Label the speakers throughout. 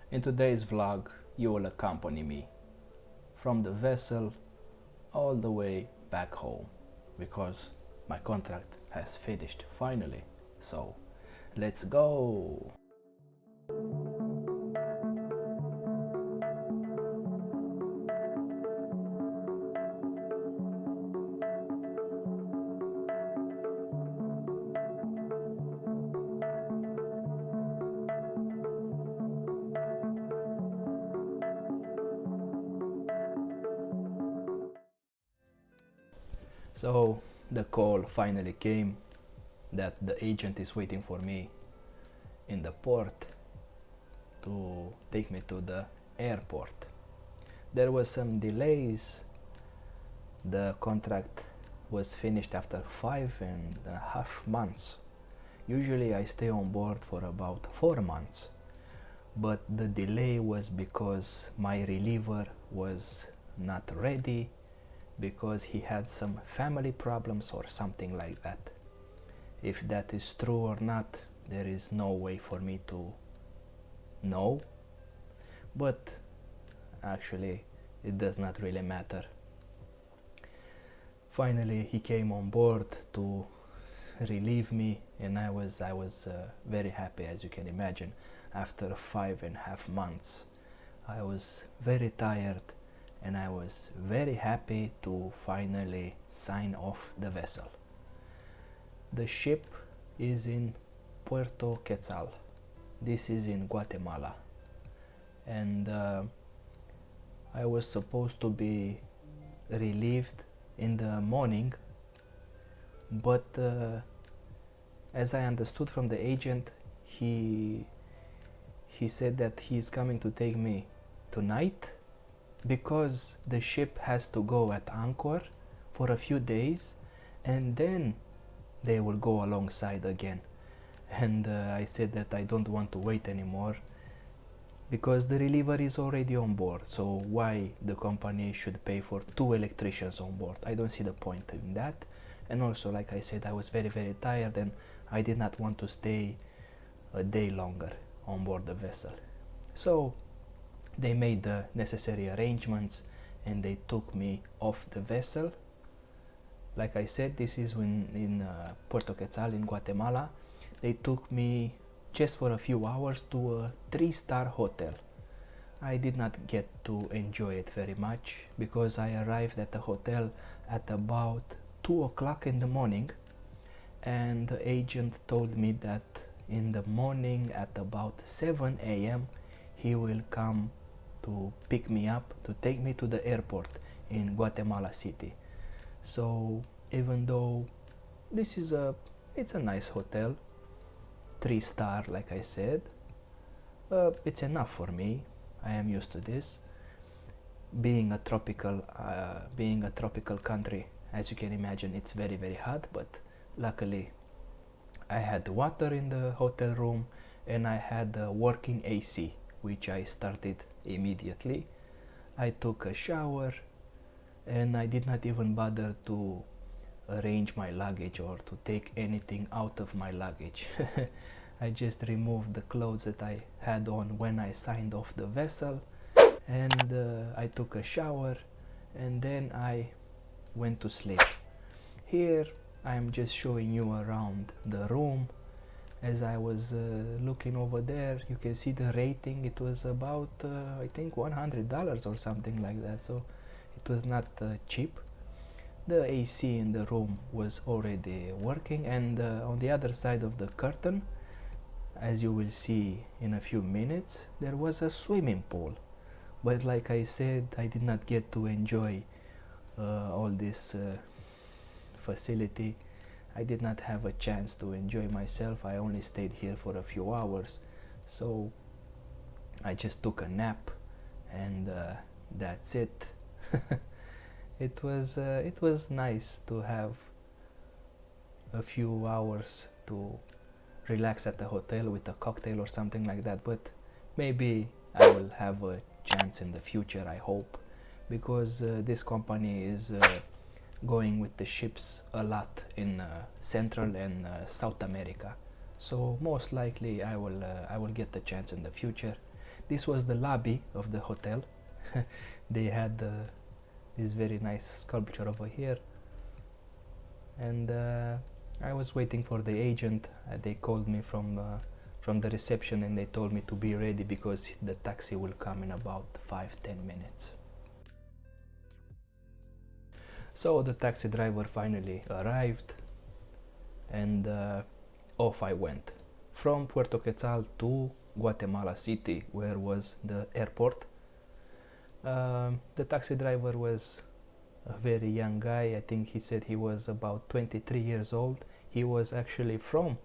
Speaker 1: In today's vlog, you will accompany me from the vessel all the way back home because my contract has finished finally. So, let's go! So, the call finally came that the agent is waiting for me in the port to take me to the airport. There was some delays. The contract was finished after 5.5 months. Usually I stay on board for about 4 months, but the delay was because my reliever was not ready, because he had some family problems or something like that. If that is true or not, there is no way for me to know, but actually it does not really matter. Finally he came on board to relieve me, and I was very happy. As you can imagine, after 5.5 months I was very tired, and I was very happy to finally sign off the vessel. The ship is in Puerto Quetzal. This is in Guatemala, and I was supposed to be relieved in the morning, but as I understood from the agent, he said that he's coming to take me tonight because the ship has to go at anchor for a few days, and then they will go alongside again. And I said that I don't want to wait anymore because the reliever is already on board, so why the company should pay for 2 electricians on board? I don't see the point in that. And also, like I said, I was very tired, and I did not want to stay a day longer on board the vessel. So they made the necessary arrangements and they took me off the vessel. Like I said, this is in Puerto Quetzal in Guatemala. They took me just for a few hours to a 3-star hotel. I did not get to enjoy it very much because I arrived at the hotel at about 2 o'clock in the morning, and the agent told me that in the morning at about 7 a.m. he will come to pick me up to take me to the airport in Guatemala City. So even though this is it's a nice hotel, 3-star, like I said, it's enough for me. I am used to this. Being a tropical country, as you can imagine, it's very hot, but luckily I had water in the hotel room and I had a working AC, which I started immediately. I took a shower and I did not even bother to arrange my luggage or to take anything out of my luggage. I just removed the clothes that I had on when I signed off the vessel, and I took a shower, and then I went to sleep. Here I am just showing you around the room. As I was looking over there, you can see the rating. It was about I think $100 or something like that, so it was not cheap. The AC in the room was already working, and on the other side of the curtain, as you will see in a few minutes, there was a swimming pool. But like I said, I did not get to enjoy all this facility. I did not have a chance to enjoy myself. I only stayed here for a few hours, so I just took a nap, and that's it. It was nice to have a few hours to relax at the hotel with a cocktail or something like that, but maybe I will have a chance in the future, I hope, because this company is going with the ships a lot in Central and South America, so most likely I will get the chance in the future. This was the lobby of the hotel. They had this very nice sculpture over here, and I was waiting for the agent. They called me from the reception, and they told me to be ready because the taxi will come in about 5-10 minutes. So the taxi driver finally arrived, and off I went from Puerto Quetzal to Guatemala City, where was the airport. The taxi driver was a very young guy. I think he said he was about 23 years old. He was actually from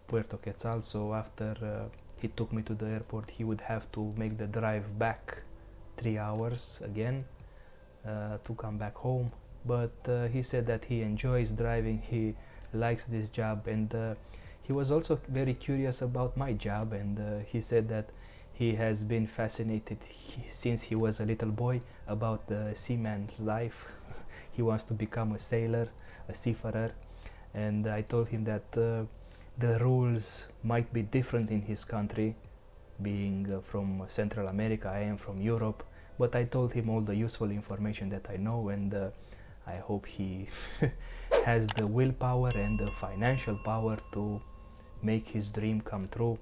Speaker 1: Puerto Quetzal, so after he took me to the airport, he would have to make the drive back 3 hours again to come back home. But he said that he enjoys driving, he likes this job, and he was also very curious about my job, and he said that he has been fascinated since he was a little boy about the seaman's life. He wants to become a sailor, a seafarer, and I told him that the rules might be different in his country, being from Central America. I am from Europe, but I told him all the useful information that I know, and I hope he has the willpower and the financial power to make his dream come true.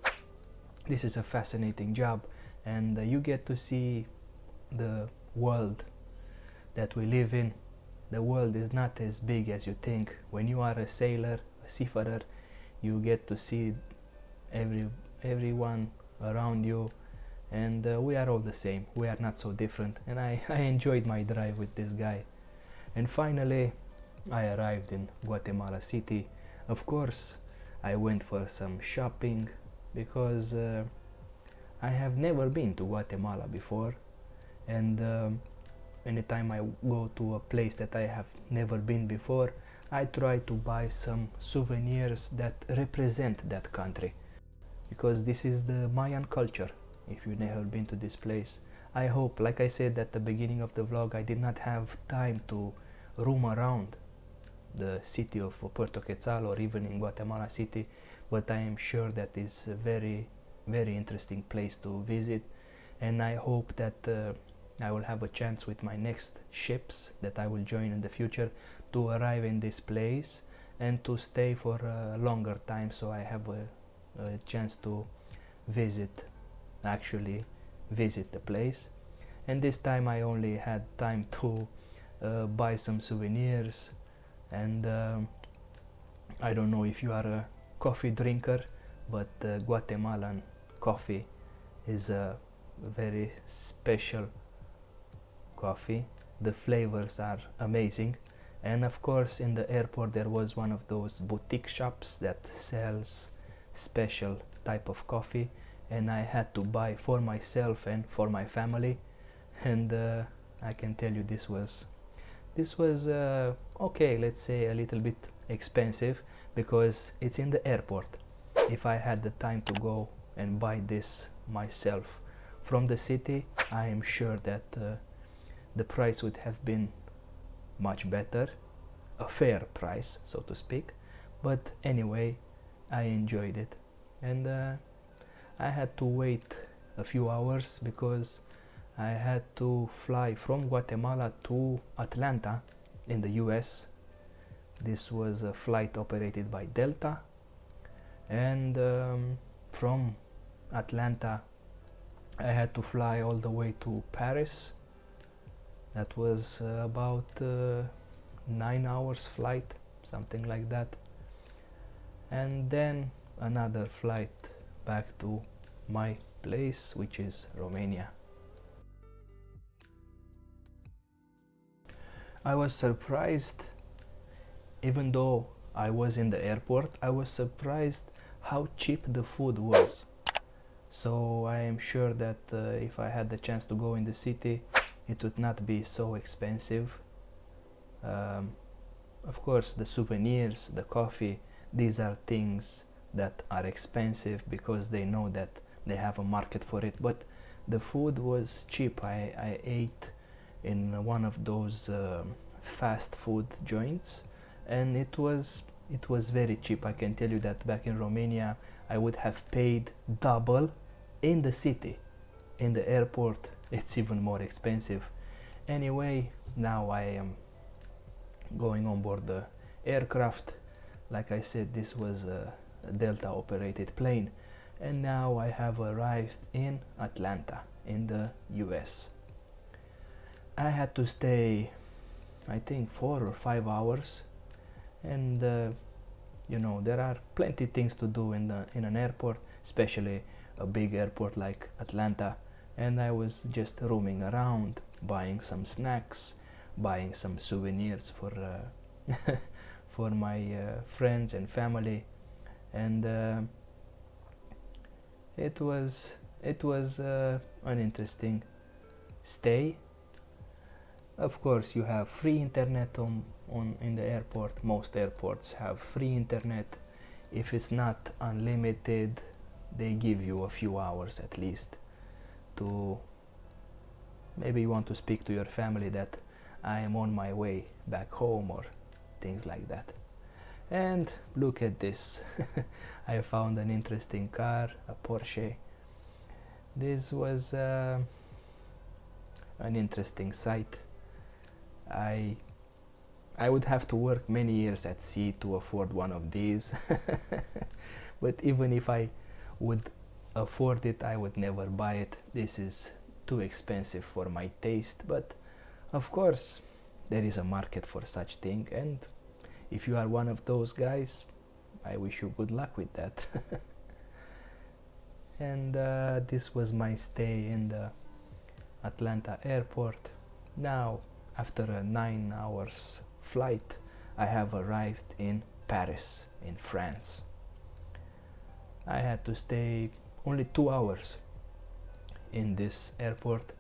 Speaker 1: This is a fascinating job, and you get to see the world that we live in. The world is not as big as you think. When you are a sailor, a seafarer, you get to see everyone around you, and we are all the same. We are not so different, and I enjoyed my drive with this guy. And finally I arrived in Guatemala City. Of course I went for some shopping because I have never been to Guatemala before, and anytime I go to a place that I have never been before, I try to buy some souvenirs that represent that country, because this is the Mayan culture. If you've never been to this place, I hope, like I said at the beginning of the vlog, I did not have time to roam around the city of Puerto Quetzal or even in Guatemala City, but I am sure that it's a very, very interesting place to visit, and I hope that I will have a chance with my next ships that I will join in the future to arrive in this place and to stay for a longer time, so I have a chance to actually visit the place. And this time I only had time to buy some souvenirs, and I don't know if you are a coffee drinker, but Guatemalan coffee is a very special coffee. The flavors are amazing, and of course in the airport there was one of those boutique shops that sells special type of coffee, and I had to buy for myself and for my family, and I can tell you this was okay, let's say a little bit expensive because it's in the airport. If I had the time to go and buy this myself from the city, I am sure that the price would have been much better, a fair price, so to speak. But anyway, I enjoyed it, and I had to wait a few hours because I had to fly from Guatemala to Atlanta in the US. This was a flight operated by Delta, and from Atlanta I had to fly all the way to Paris. That was about 9 hours flight, something like that, and then another flight back to my place, which is Romania. I was surprised, even though I was in the airport, I was surprised how cheap the food was. So I am sure that if I had the chance to go in the city, it would not be so expensive. Of course, the souvenirs, the coffee, these are things that are expensive because they know that they have a market for it, but the food was cheap. I ate in one of those fast food joints, and it was very cheap. I can tell you that back in Romania I would have paid double in the city in the airport it's even more expensive. Anyway, now I am going on board the aircraft. Like I said, this was a Delta operated plane, and now I have arrived in Atlanta in the US. I had to stay, I think, 4 or 5 hours, and you know, there are plenty things to do in an airport, especially a big airport like Atlanta. And I was just roaming around, buying some snacks, buying some souvenirs for for my friends and family, and it was an interesting stay. Of course, you have free internet in the airport. Most airports have free internet. If it's not unlimited, they give you a few hours at least to, maybe you want to speak to your family that I am on my way back home or things like that. And look at this. I found an interesting car, a Porsche. This was an interesting sight. I would have to work many years at sea to afford one of these. But even if I would afford it, I would never buy it. This is too expensive for my taste, but of course there is a market for such thing, and if you are one of those guys, I wish you good luck with that. And this was my stay in the Atlanta airport. Now, after a 9 hours flight, I have arrived in Paris, in France. I had to stay only 2 hours in this airport.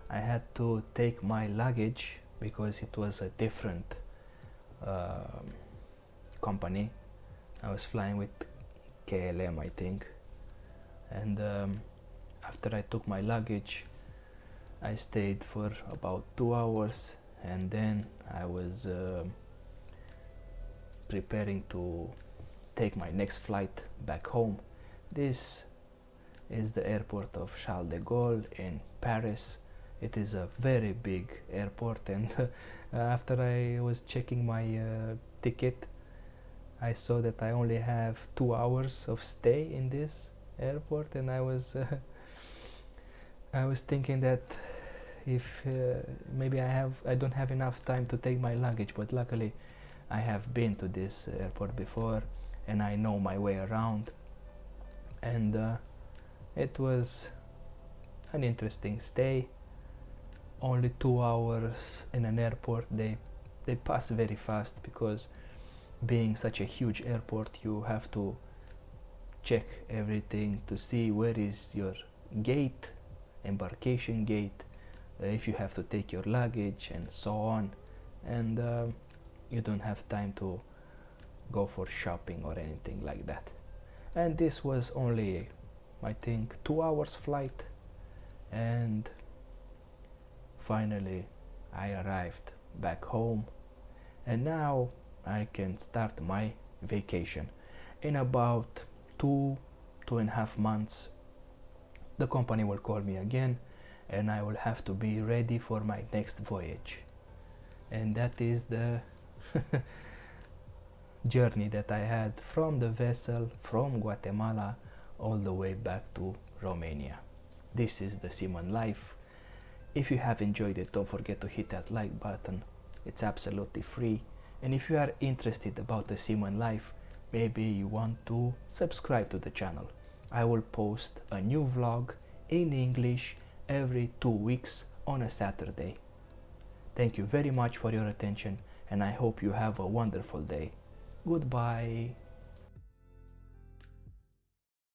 Speaker 1: I had to take my luggage because it was a different company. I was flying with KLM, I think, and after I took my luggage, I stayed for about 2 hours, and then I was preparing to take my next flight back home. This is the airport of Charles de Gaulle in Paris. It is a very big airport, and after I was checking my ticket, I saw that I only have 2 hours of stay in this airport, and I was thinking that if maybe I don't have enough time to take my luggage, but luckily I have been to this airport before and I know my way around, and it was an interesting stay. Only 2 hours in an airport, they pass very fast, because being such a huge airport, you have to check everything to see where is your gate, embarkation gate, if you have to take your luggage and so on, and you don't have time to go for shopping or anything like that. And this was only, I think, 2 hours flight, and finally I arrived back home, and now I can start my vacation. In about 2.5 months, the company will call me again, and I will have to be ready for my next voyage. And that is the journey that I had from the vessel from Guatemala all the way back to Romania. This is the seaman life. If you have enjoyed it, don't forget to hit that like button. It's absolutely free. And if you are interested about the seaman life, maybe you want to subscribe to the channel. I will post a new vlog in English every 2 weeks on a Saturday. Thank you very much for your attention, and I hope you have a wonderful day. Goodbye.